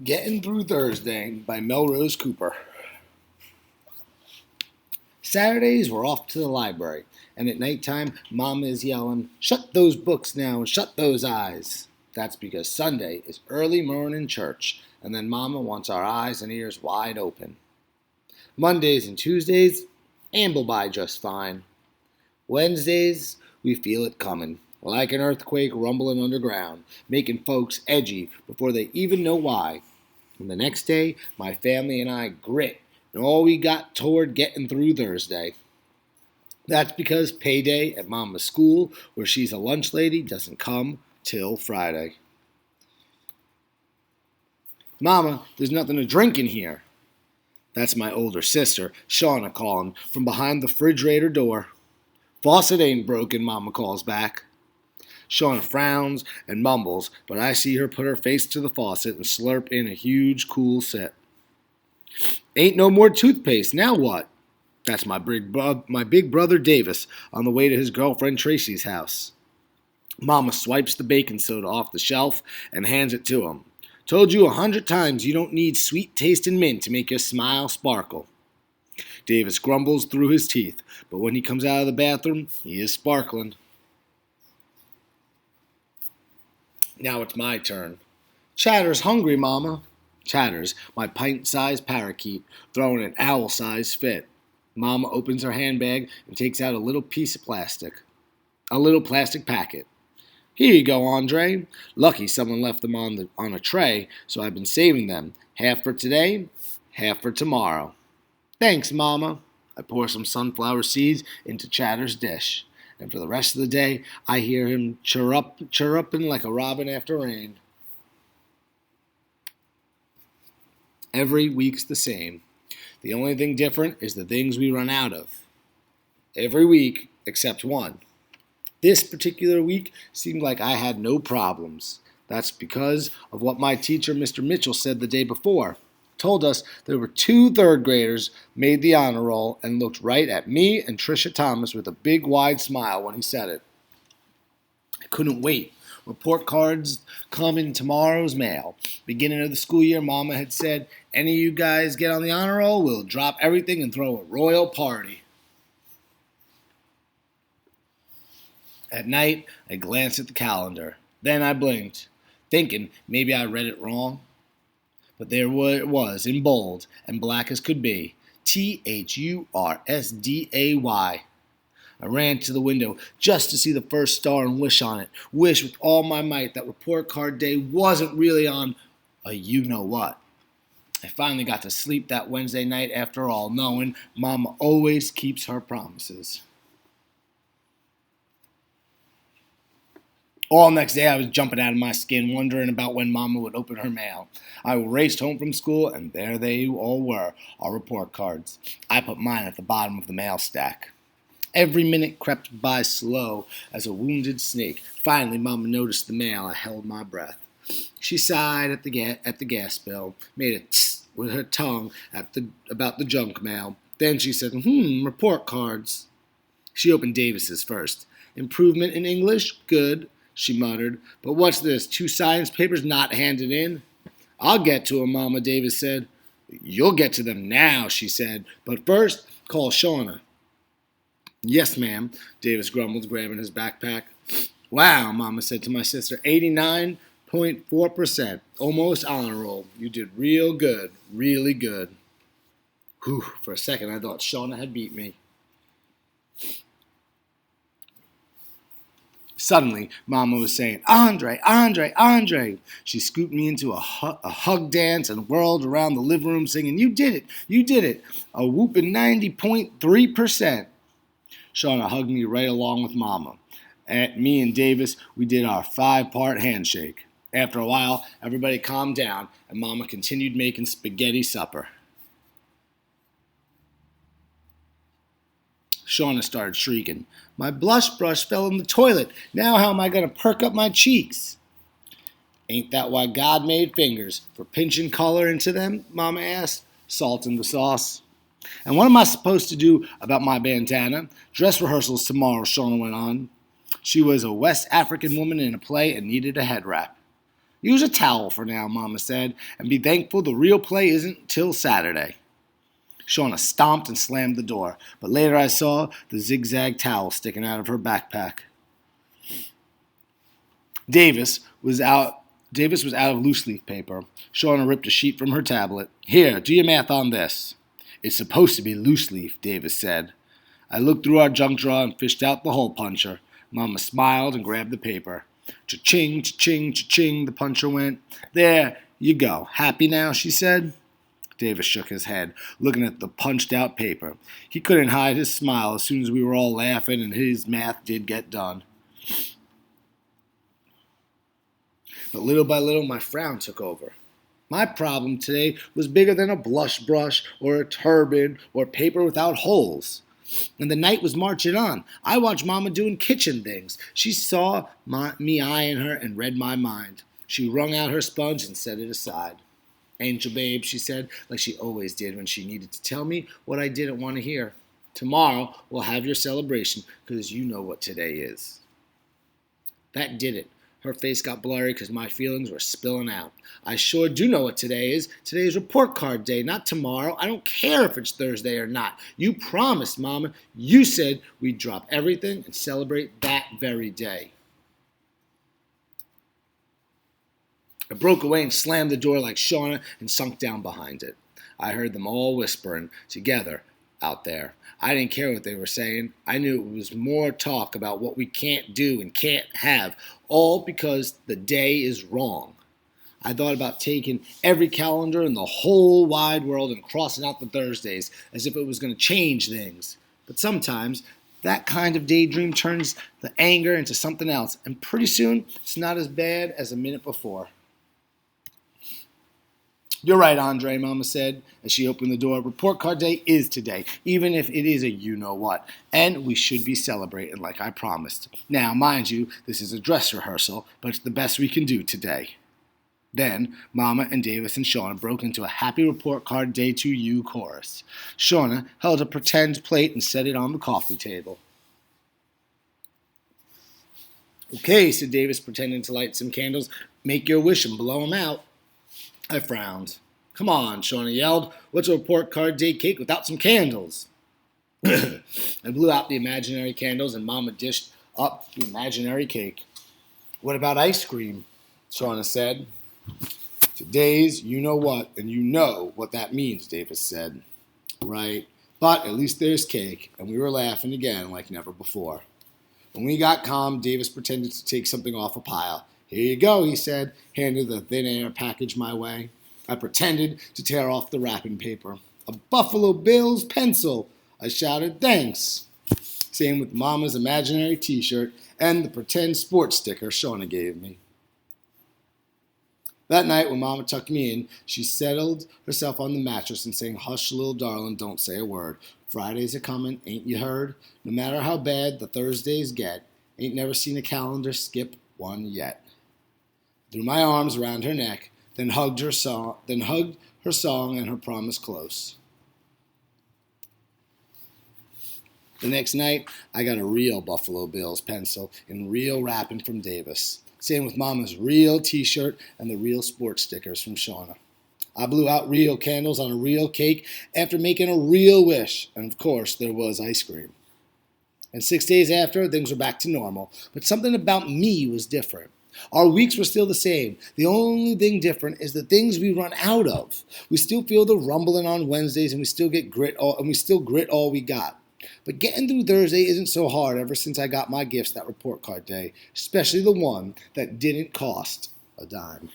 Getting Through Thursday by Melrose Cooper. Saturdays we're off to the library, and at nighttime Mama is yelling, "Shut those books now and shut those eyes." That's because Sunday is early morning church, and then Mama wants our eyes and ears wide open. Mondays and Tuesdays amble by just fine. Wednesdays we feel it coming, like an earthquake rumbling underground, making folks edgy before they even know why. And the next day, my family and I grit and all we got toward getting through Thursday. That's because payday at Mama's school, where she's a lunch lady, doesn't come till Friday. "Mama, there's nothing to drink in here." That's my older sister, Shauna, calling from behind the refrigerator door. "Faucet ain't broken," Mama calls back. Shauna frowns and mumbles, but I see her put her face to the faucet and slurp in a huge, cool sip. "Ain't no more toothpaste, now what?" That's my big brother Davis on the way to his girlfriend Tracy's house. Mama swipes the baking soda off the shelf and hands it to him. "Told you 100 times you don't need sweet-tasting mint to make your smile sparkle." Davis grumbles through his teeth, but when he comes out of the bathroom, he is sparkling. Now it's my turn. "Chatter's hungry, Mama." Chatters, my pint-sized parakeet, throwing an owl-sized fit. Mama opens her handbag and takes out a little plastic packet. "Here you go, Andre. Lucky someone left them on a tray, so I've been saving them. Half for today, half for tomorrow." "Thanks, Mama." I pour some sunflower seeds into Chatter's dish, and for the rest of the day, I hear him chirruping like a robin after rain. Every week's the same. The only thing different is the things we run out of. Every week except one. This particular week seemed like I had no problems. That's because of what my teacher, Mr. Mitchell, said the day before. Told us there were 2 third graders made the honor roll and looked right at me and Trisha Thomas with a big wide smile when he said it. I couldn't wait. Report cards come in tomorrow's mail. Beginning of the school year, Mama had said, "Any of you guys get on the honor roll, we'll drop everything and throw a royal party." At night, I glanced at the calendar. Then I blinked, thinking maybe I read it wrong. But there it was, in bold and black as could be. THURSDAY. I ran to the window just to see the first star and wish on it. Wish with all my might that report card day wasn't really on a you-know-what. I finally got to sleep that Wednesday night after all, knowing Mama always keeps her promises. All next day I was jumping out of my skin, wondering about when Mama would open her mail. I raced home from school, and there they all were, our report cards. I put mine at the bottom of the mail stack. Every minute crept by slow as a wounded snake. Finally, Mama noticed the mail. I held my breath. She sighed at the gas bill, made a tss with her tongue about the junk mail. Then she said, report cards. She opened Davis's first. "Improvement in English? Good," she muttered. "But what's this, 2 science papers not handed in?" "I'll get to 'em, Mama," Davis said. "You'll get to them now," she said. "But first, call Shauna." "Yes, ma'am," Davis grumbled, grabbing his backpack. "Wow," Mama said to my sister, 89.4%. Almost honor roll. You did real good. Really good." Whew, for a second I thought Shauna had beat me. Suddenly, Mama was saying, "Andre, Andre, Andre." She scooped me into a hug dance and whirled around the living room singing, "You did it, you did it. A whooping 90.3%. Shauna hugged me right along with Mama. Me and Davis, we did our 5-part handshake. After a while, everybody calmed down, and Mama continued making spaghetti supper. Shauna started shrieking. "My blush brush fell in the toilet. Now how am I going to perk up my cheeks?" "Ain't that why God made fingers? For pinching color into them?" Mama asked, salt in the sauce. "And what am I supposed to do about my bandana?" "Dress rehearsals tomorrow," Shauna went on. She was a West African woman in a play and needed a head wrap. Use a towel for now, Mama said, and be thankful the real play isn't till Saturday. Shauna stomped and slammed the door, but later I saw the zigzag towel sticking out of her backpack. Davis was out of loose leaf paper. Shauna ripped a sheet from her tablet. Here, do your math on this. It's supposed to be loose leaf, Davis said. I looked through our junk drawer and fished out the hole puncher. Mama smiled and grabbed the paper. Cha-ching, cha-ching, cha-ching, the puncher went. There you go. Happy now, she said. Davis shook his head, looking at the punched-out paper. He couldn't hide his smile as soon as we were all laughing and his math did get done. But little by little, my frown took over. My problem today was bigger than a blush brush or a turban or paper without holes. And the night was marching on. I watched Mama doing kitchen things. She saw me eyeing her and read my mind. She wrung out her sponge and set it aside. Angel babe, she said, like she always did when she needed to tell me what I didn't want to hear. Tomorrow we'll have your celebration because you know what today is. That did it. Her face got blurry because my feelings were spilling out. I sure do know what today is. Today is report card day, not tomorrow. I don't care if it's Thursday or not. You promised, Mama. You said we'd drop everything and celebrate that very day. I broke away and slammed the door like Shauna and sunk down behind it. I heard them all whispering together out there. I didn't care what they were saying. I knew it was more talk about what we can't do and can't have, all because the day is wrong. I thought about taking every calendar in the whole wide world and crossing out the Thursdays as if it was going to change things. But sometimes that kind of daydream turns the anger into something else, and pretty soon it's not as bad as a minute before. You're right, Andre, Mama said as she opened the door. Report card day is today, even if it is a you-know-what. And we should be celebrating like I promised. Now, mind you, this is a dress rehearsal, but it's the best we can do today. Then, Mama and Davis and Shauna broke into a happy report card day to you chorus. Shauna held a pretend plate and set it on the coffee table. Okay, said Davis, pretending to light some candles. Make your wish and blow 'em out. I frowned. Come on, Shauna yelled. What's a report card day cake without some candles? I blew out the imaginary candles and Mama dished up the imaginary cake. What about ice cream? Shauna said. Today's you know what, and you know what that means, Davis said. Right, but at least there's cake, and we were laughing again like never before. When we got calm, Davis pretended to take something off a pile. Here you go, he said, handed the thin air package my way. I pretended to tear off the wrapping paper. A Buffalo Bills pencil, I shouted, thanks. Same with Mama's imaginary t-shirt and the pretend sports sticker Shauna gave me. That night when Mama tucked me in, she settled herself on the mattress and sang, hush, little darling, don't say a word. Fridays are coming, ain't you heard? No matter how bad the Thursdays get, ain't never seen a calendar skip one yet. Threw my arms around her neck, then hugged her song and her promise close. The next night, I got a real Buffalo Bills pencil and real wrapping from Davis. Same with Mama's real t-shirt and the real sports stickers from Shauna. I blew out real candles on a real cake after making a real wish, and of course, there was ice cream. And 6 days after, things were back to normal, but something about me was different. Our weeks were still the same. The only thing different is the things we run out of. We still feel the rumbling on Wednesdays, and we still grit all we got. But getting through Thursday isn't so hard ever since I got my gifts that report card day, especially the one that didn't cost a dime.